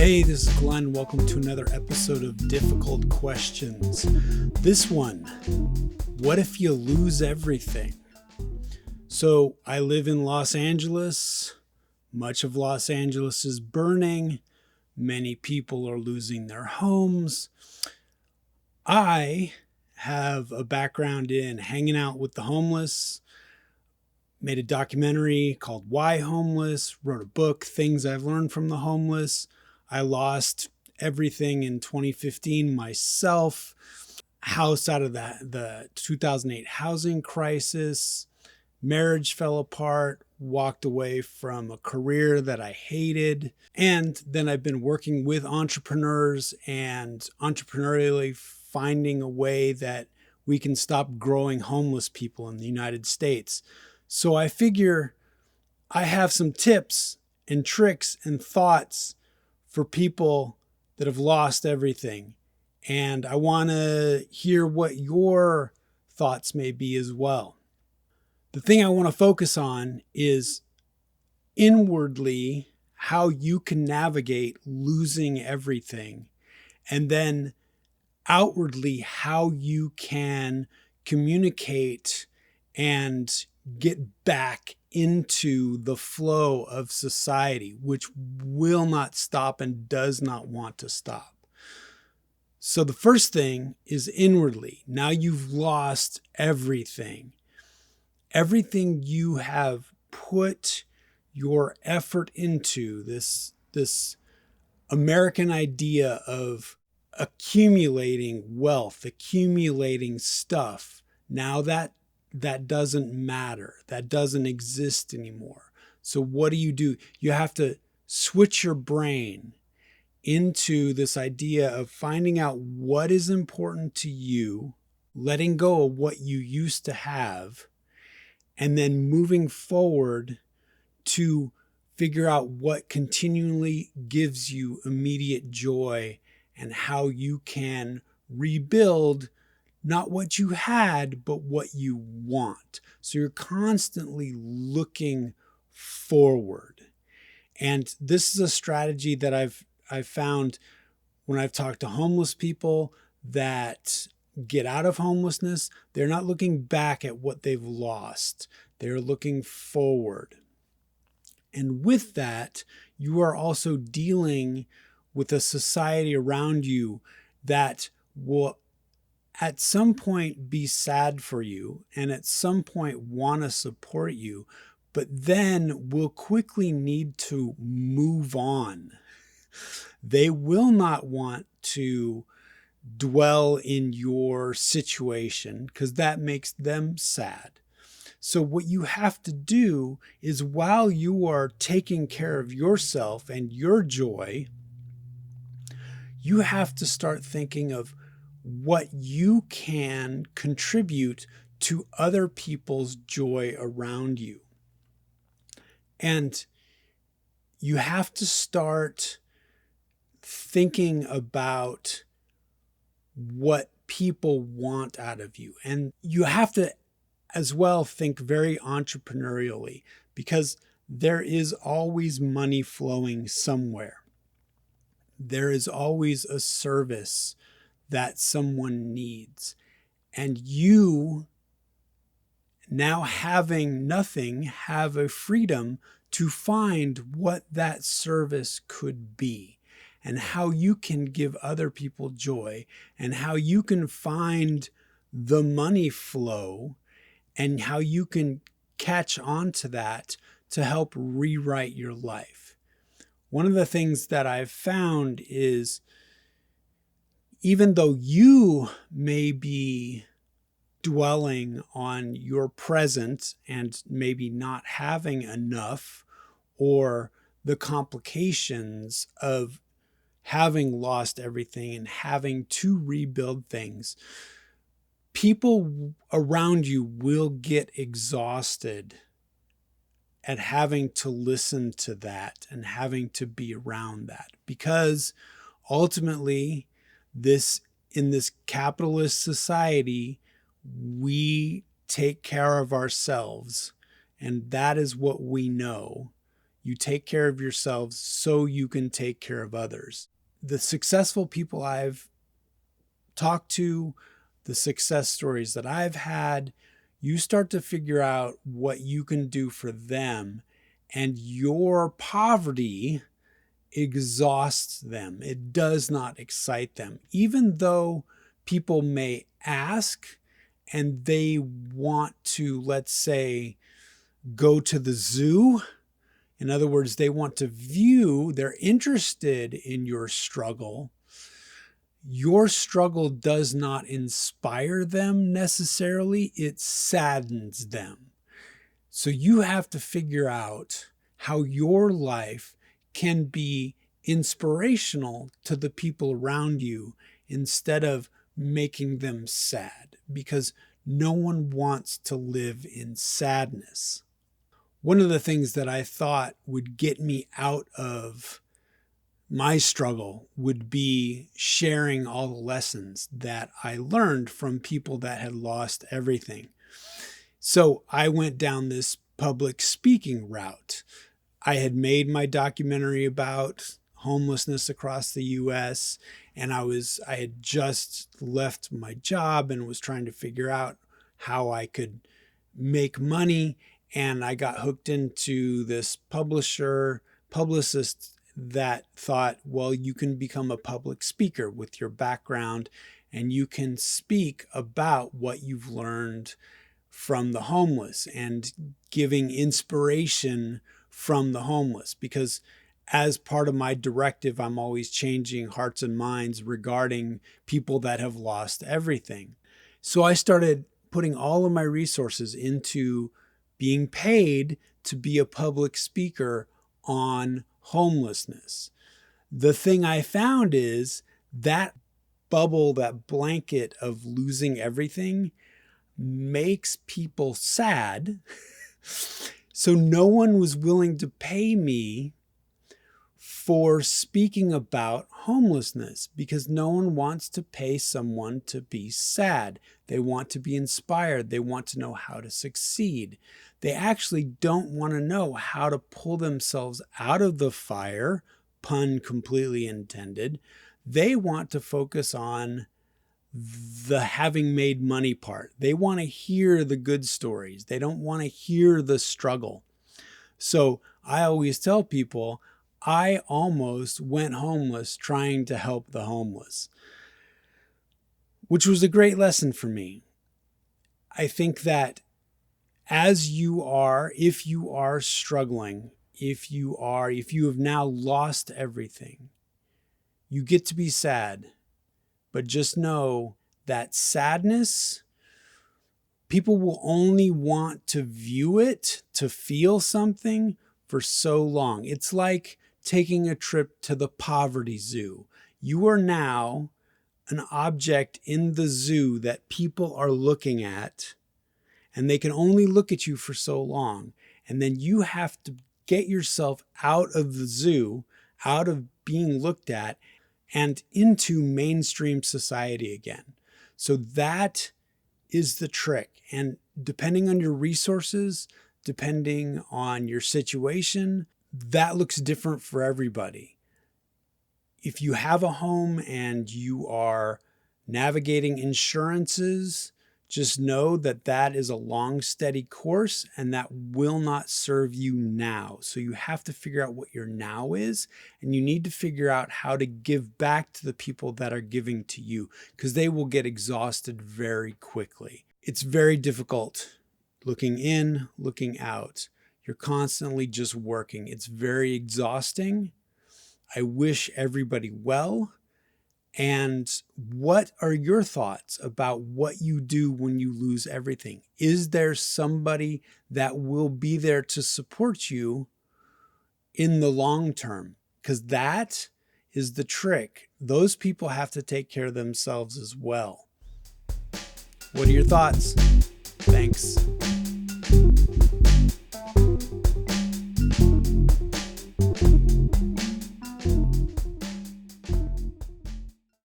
Hey, this is Glenn. Welcome to another episode of Difficult Questions. This one, what if you lose everything? So I live in Los Angeles. Much of Los Angeles is burning. Many people are losing their homes. I have a background in hanging out with the homeless, made a documentary called Why Homeless, wrote a book, Things I've Learned from the Homeless. I lost everything in 2015 myself, house out of the 2008 housing crisis, marriage fell apart, walked away from a career that I hated. And then I've been working with entrepreneurs and entrepreneurially finding a way that we can stop growing homeless people in the United States. So I figure I have some tips and tricks and thoughts for people that have lost everything. And I want to hear what your thoughts may be as well. The thing I want to focus on is inwardly how you can navigate losing everything, and then outwardly how you can communicate and get back into the flow of society, which will not stop and does not want to stop. So the first thing is inwardly. Now you've lost everything. Everything you have put your effort into, this American idea of accumulating wealth, accumulating stuff. Now that doesn't matter. That doesn't exist anymore. So what do? You have to switch your brain into this idea of finding out what is important to you, letting go of what you used to have, and then moving forward to figure out what continually gives you immediate joy and how you can rebuild not what you had, but what you want. So you're constantly looking forward. And this is a strategy that I've found when I've talked to homeless people that get out of homelessness. They're not looking back at what they've lost. They're looking forward. And with that, you are also dealing with a society around you that will at some point be sad for you and at some point want to support you, but then will quickly need to move on. They will not want to dwell in your situation because that makes them sad. So what you have to do is, while you are taking care of yourself and your joy, you have to start thinking of what you can contribute to other people's joy around you. And you have to start thinking about what people want out of you. And you have to as well think very entrepreneurially, because there is always money flowing somewhere. There is always a service that someone needs. And you, now having nothing, have a freedom to find what that service could be and how you can give other people joy and how you can find the money flow and how you can catch on to that to help rewrite your life. One of the things that I've found is, even though you may be dwelling on your present and maybe not having enough, or the complications of having lost everything and having to rebuild things, people around you will get exhausted at having to listen to that and having to be around that, because ultimately in this capitalist society, we take care of ourselves, and that is what we know. You take care of yourselves so you can take care of others. The successful people I've talked to, the success stories that I've had, you start to figure out what you can do for them, and your poverty exhausts them. It does not excite them. Even though people may ask and they want to, let's say, go to the zoo. In other words, they want to view, they're interested in your struggle. Your struggle does not inspire them necessarily, it saddens them. So you have to figure out how your life can be inspirational to the people around you instead of making them sad, because no one wants to live in sadness. One of the things that I thought would get me out of my struggle would be sharing all the lessons that I learned from people that had lost everything. So I went down this public speaking route. I had made my documentary about homelessness across the US, and I had just left my job and was trying to figure out how I could make money. And I got hooked into this publicist that thought, well, you can become a public speaker with your background and you can speak about what you've learned from the homeless and giving inspiration from the homeless. Because as part of my directive, I'm always changing hearts and minds regarding people that have lost everything. So I started putting all of my resources into being paid to be a public speaker on homelessness. The thing I found is that bubble, that blanket of losing everything makes people sad. So no one was willing to pay me for speaking about homelessness because no one wants to pay someone to be sad. They want to be inspired. They want to know how to succeed. They actually don't want to know how to pull themselves out of the fire, pun completely intended. They want to focus on the having made money part. They want to hear the good stories. They don't want to hear the struggle. So I always tell people, I almost went homeless trying to help the homeless, which was a great lesson for me. I think that if you are struggling, if you have now lost everything, you get to be sad, but just know that sadness, people will only want to view it, to feel something for so long. It's like taking a trip to the poverty zoo. You are now an object in the zoo that people are looking at, and they can only look at you for so long. And then you have to get yourself out of the zoo, out of being looked at, and into mainstream society again. So that is the trick. And depending on your resources, depending on your situation, that looks different for everybody. If you have a home and you are navigating insurances, just know that that is a long, steady course and that will not serve you now. So you have to figure out what your now is, and you need to figure out how to give back to the people that are giving to you, because they will get exhausted very quickly. It's very difficult looking in, looking out. You're constantly just working. It's very exhausting. I wish everybody well. And what are your thoughts about what you do when you lose everything? Is there somebody that will be there to support you in the long term? Because that is the trick. Those people have to take care of themselves as well. What are your thoughts? Thanks.